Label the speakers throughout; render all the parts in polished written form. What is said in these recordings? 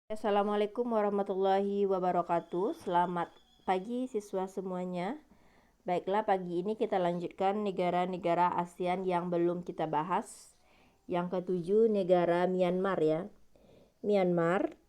Speaker 1: Assalamualaikum warahmatullahi wabarakatuh. Selamat pagi siswa semuanya. Baiklah, pagi ini kita lanjutkan negara-negara ASEAN yang belum kita bahas. Yang ketujuh, negara Myanmar ya. Myanmar,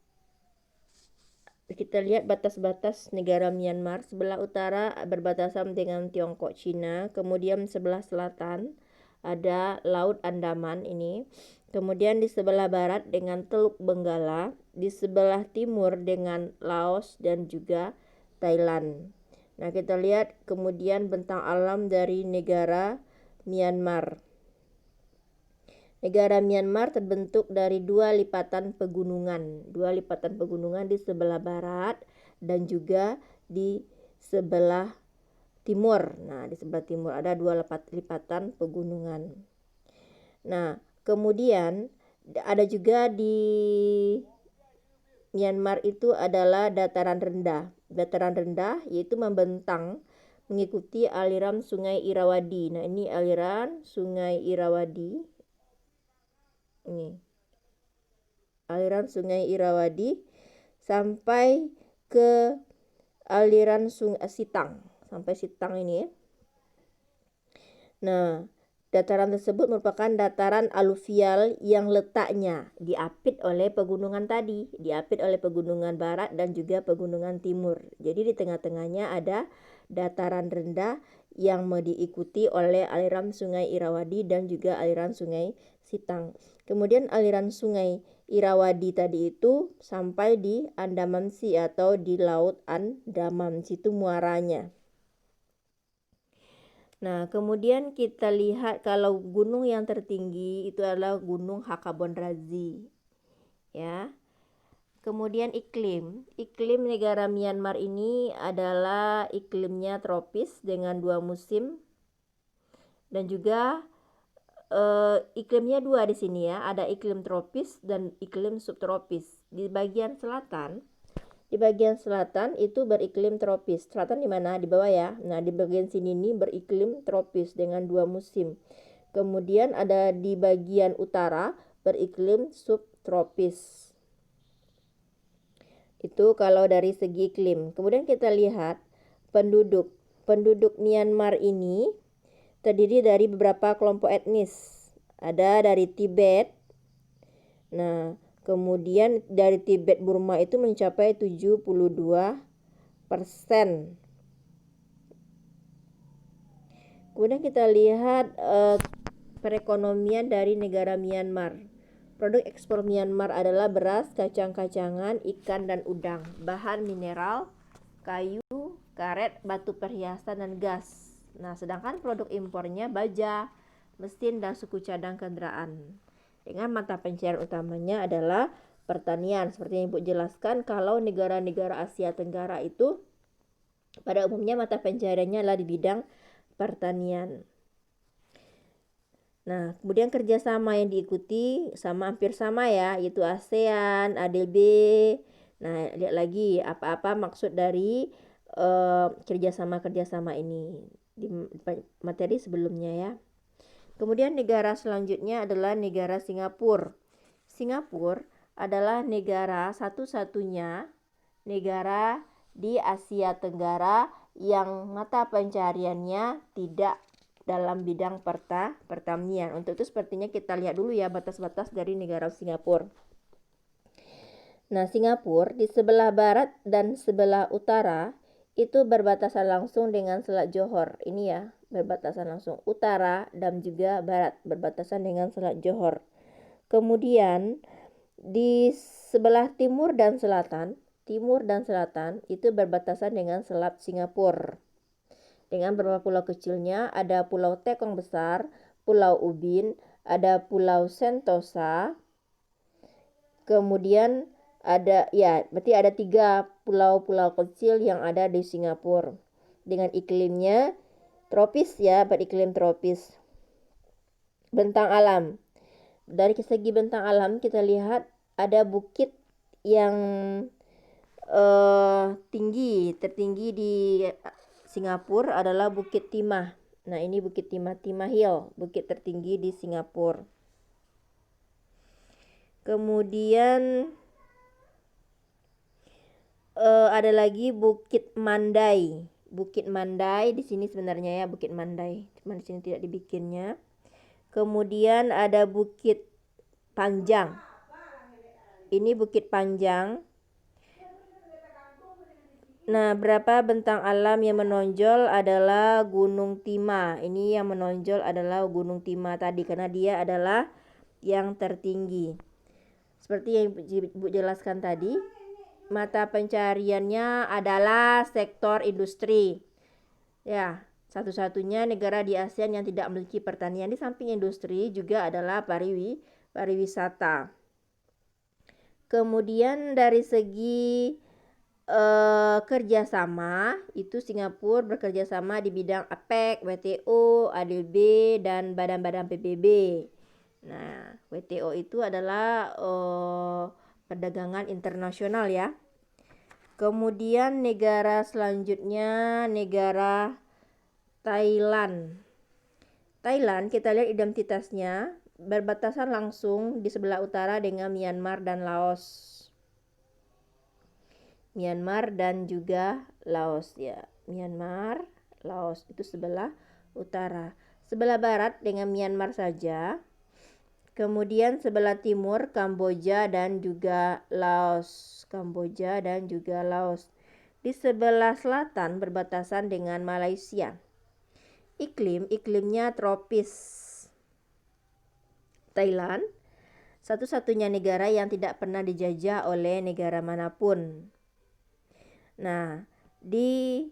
Speaker 1: kita lihat batas-batas negara Myanmar. Sebelah utara berbatasan dengan Tiongkok, Cina. Kemudian sebelah selatan ada Laut Andaman ini. Kemudian di sebelah barat dengan Teluk Benggala, di sebelah timur dengan Laos dan juga Thailand. Nah, kita lihat kemudian bentang alam dari negara Myanmar. Negara Myanmar terbentuk dari dua lipatan pegunungan di sebelah barat dan juga di sebelah timur. Nah, di sebelah timur ada dua lipatan pegunungan. Nah, kemudian ada juga di Myanmar itu adalah dataran rendah. Dataran rendah yaitu membentang mengikuti aliran Sungai Irrawaddy. Nah, ini aliran Sungai Irrawaddy. Ini aliran Sungai Irrawaddy sampai ke aliran Sungai Sitang, sampai Sitang ini. Nah, dataran tersebut merupakan dataran aluvial yang letaknya diapit oleh pegunungan tadi, diapit oleh pegunungan barat dan juga pegunungan timur. Jadi di tengah-tengahnya ada dataran rendah yang diikuti oleh aliran Sungai Irrawaddy dan juga aliran Sungai Sitang. Kemudian aliran Sungai Irrawaddy tadi itu sampai di Andaman Sea atau di Laut Andaman, situ muaranya. Nah, kemudian kita lihat kalau gunung yang tertinggi itu adalah Gunung Hakabon Razi. Ya. Kemudian iklim negara Myanmar ini adalah iklimnya tropis dengan dua musim. Dan juga iklimnya dua di sini ya, ada iklim tropis dan iklim subtropis. Di bagian selatan itu beriklim tropis. Selatan di mana? Di bawah ya. Nah, di bagian sini nih beriklim tropis dengan dua musim. Kemudian ada di bagian utara beriklim subtropis. Itu kalau dari segi iklim. Kemudian kita lihat penduduk. Penduduk Myanmar ini terdiri dari beberapa kelompok etnis. Ada dari Tibet. Nah, kemudian dari Tibet Burma itu mencapai 72%. Kemudian kita lihat perekonomian dari negara Myanmar. Produk ekspor Myanmar adalah beras, kacang-kacangan, ikan dan udang, bahan mineral, kayu, karet, batu perhiasan dan gas. Nah, sedangkan produk impornya baja, mesin dan suku cadang kendaraan. Dengan mata pencarian utamanya adalah pertanian. Seperti yang Ibu jelaskan, kalau negara-negara Asia Tenggara itu pada umumnya mata pencariannya adalah di bidang pertanian. Nah, kemudian kerjasama yang diikuti hampir sama ya, yaitu ASEAN, ADB. Nah, lihat lagi apa-apa maksud dari kerjasama ini di materi sebelumnya ya. Kemudian negara selanjutnya adalah negara Singapura. Singapura adalah negara satu-satunya negara di Asia Tenggara yang mata pencariannya tidak dalam bidang pertanian. Untuk itu sepertinya kita lihat dulu ya batas-batas dari negara Singapura. Nah, Singapura di sebelah barat dan sebelah utara itu berbatasan langsung dengan Selat Johor. Ini ya, berbatasan langsung utara dan juga barat berbatasan dengan Selat Johor. Kemudian di sebelah timur dan selatan itu berbatasan dengan Selat Singapura. Dengan beberapa pulau kecilnya, ada Pulau Tekong Besar, Pulau Ubin, ada Pulau Sentosa. Kemudian berarti ada 3 pulau-pulau kecil yang ada di Singapura. Dengan iklimnya tropis ya, beriklim tropis. Bentang alam. Dari segi bentang alam kita lihat ada bukit yang tertinggi di Singapura adalah Bukit Timah. Nah, ini Bukit Timah Hill, bukit tertinggi di Singapura. Kemudian ada lagi Bukit Mandai. Bukit Mandai di sini sebenarnya ya, Bukit Mandai. Cuma di sini tidak dibikinnya. Kemudian ada Bukit Panjang. Ini Bukit Panjang. Nah, berapa bentang alam yang menonjol adalah Gunung Timah. Ini yang menonjol adalah Gunung Timah tadi karena dia adalah yang tertinggi. Seperti yang Ibu jelaskan tadi, mata pencariannya adalah sektor industri. Ya, satu-satunya negara di ASEAN yang tidak memiliki pertanian. Di samping industri juga adalah pariwisata. Kemudian dari segi kerjasama, itu Singapura bekerjasama di bidang APEC, WTO, ADB, dan badan-badan PBB. Nah, WTO itu adalah perdagangan internasional ya. Kemudian negara selanjutnya negara Thailand. Thailand kita lihat identitasnya berbatasan langsung di sebelah utara dengan Myanmar dan Laos. Myanmar dan juga Laos ya. Myanmar, Laos itu sebelah utara. Sebelah barat dengan Myanmar saja. Kemudian sebelah timur Kamboja dan juga Laos. Kamboja dan juga Laos. Di sebelah selatan berbatasan dengan Malaysia. Iklimnya tropis. Thailand satu-satunya negara yang tidak pernah dijajah oleh negara manapun. Nah, di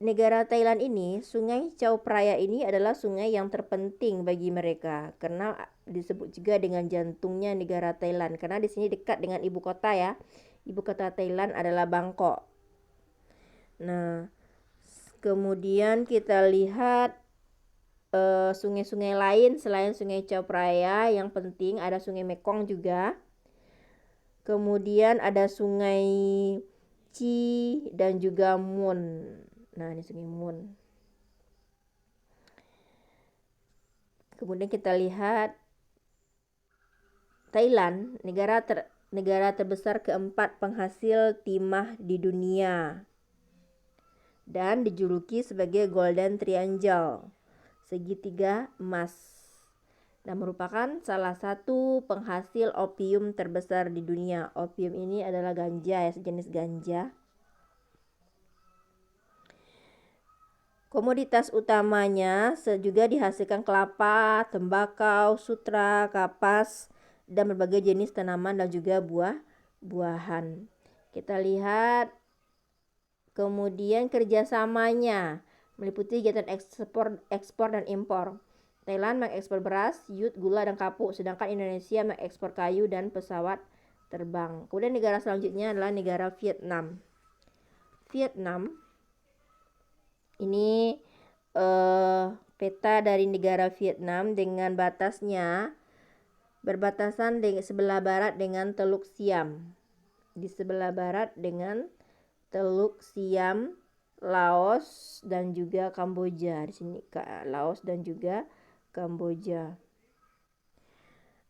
Speaker 1: negara Thailand ini, Sungai Chao Phraya ini adalah sungai yang terpenting bagi mereka karena disebut juga dengan jantungnya negara Thailand karena di sini dekat dengan ibu kota ya. Ibu kota Thailand adalah Bangkok. Nah, kemudian kita lihat sungai-sungai lain selain Sungai Chao Phraya, yang penting ada Sungai Mekong juga. Kemudian ada Sungai Chi dan juga Mun. Nah, ini Sungai Mun. Kemudian kita lihat Thailand, negara terbesar keempat penghasil timah di dunia. Dan dijuluki sebagai Golden Triangle, segitiga emas. Dan merupakan salah satu penghasil opium terbesar di dunia. Opium ini adalah ganja ya, sejenis ganja. Komoditas utamanya juga dihasilkan kelapa, tembakau, sutra, kapas, dan berbagai jenis tanaman dan juga buah-buahan. Kita lihat kemudian kerjasamanya meliputi kegiatan ekspor dan impor. Thailand mengekspor beras, yut, gula, dan kapuk, sedangkan Indonesia mengekspor kayu dan pesawat terbang. Kemudian negara selanjutnya adalah negara Vietnam. Vietnam ini peta dari negara Vietnam dengan batasnya berbatasan di sebelah barat dengan Teluk Siam. Di sebelah barat dengan Teluk Siam, Laos dan juga Kamboja. Di sini Laos dan juga Kamboja.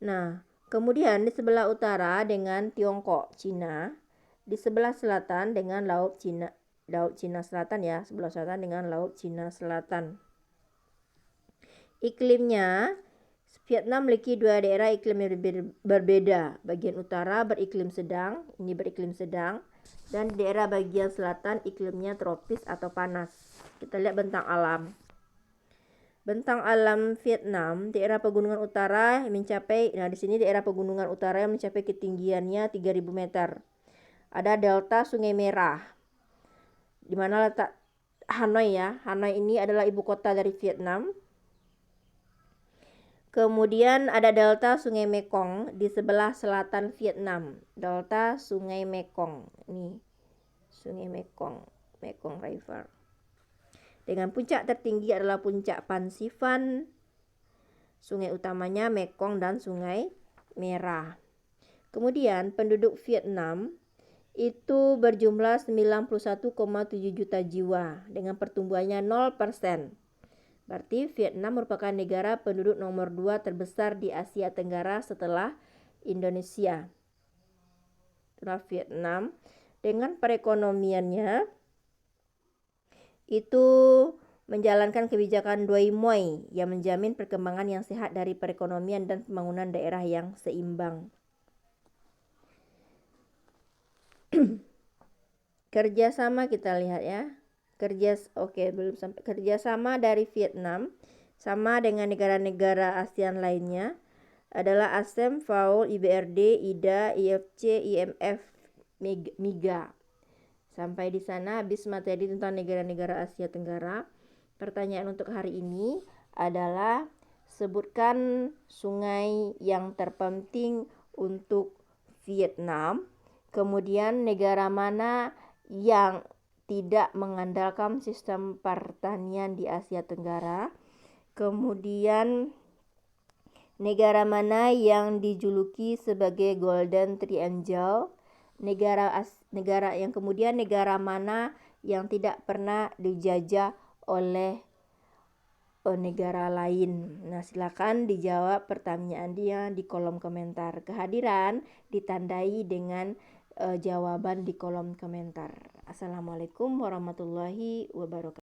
Speaker 1: Nah, kemudian di sebelah utara dengan Tiongkok, Cina. Di sebelah selatan dengan Laut Cina Selatan ya, sebelah selatan dengan Laut Cina Selatan. Iklimnya, Vietnam memiliki dua daerah iklim yang berbeda. Bagian utara beriklim sedang, ini beriklim sedang. Dan di daerah bagian selatan iklimnya tropis atau panas. Kita lihat bentang alam. Bentang alam Vietnam, daerah pegunungan utara mencapai, di sini daerah pegunungan utara yang mencapai ketinggiannya 3000 meter. Ada delta Sungai Merah. Di mana letak Hanoi ya. Hanoi ini adalah ibu kota dari Vietnam. Kemudian ada delta Sungai Mekong di sebelah selatan Vietnam. Delta Sungai Mekong. Ini Sungai Mekong, Mekong River. Dengan puncak tertinggi adalah puncak Pansivan. Sungai utamanya Mekong dan Sungai Merah. Kemudian penduduk Vietnam itu berjumlah 91,7 juta jiwa dengan pertumbuhannya 0%. Berarti Vietnam merupakan negara penduduk nomor 2 terbesar di Asia Tenggara setelah Indonesia. Setelah Vietnam. dengan perekonomiannya itu menjalankan kebijakan Doi Moi yang menjamin perkembangan yang sehat dari perekonomian dan pembangunan daerah yang seimbang. Kerjasama kita lihat ya. Belum sampai. Kerjasama dari Vietnam sama dengan negara-negara ASEAN lainnya adalah ASEM, FAO, IBRD, IDA, IFC, IMF, MIGA. Sampai di sana habis materi tentang negara-negara Asia Tenggara. Pertanyaan untuk hari ini adalah sebutkan sungai yang terpenting untuk Vietnam. Kemudian negara mana yang tidak mengandalkan sistem pertanian di Asia Tenggara. Kemudian negara mana yang dijuluki sebagai Golden Triangle. Negara yang kemudian negara mana yang tidak pernah dijajah oleh negara lain. Nah, silakan dijawab pertanyaan dia di kolom komentar. Kehadiran ditandai dengan jawaban di kolom komentar. Assalamualaikum warahmatullahi wabarakatuh.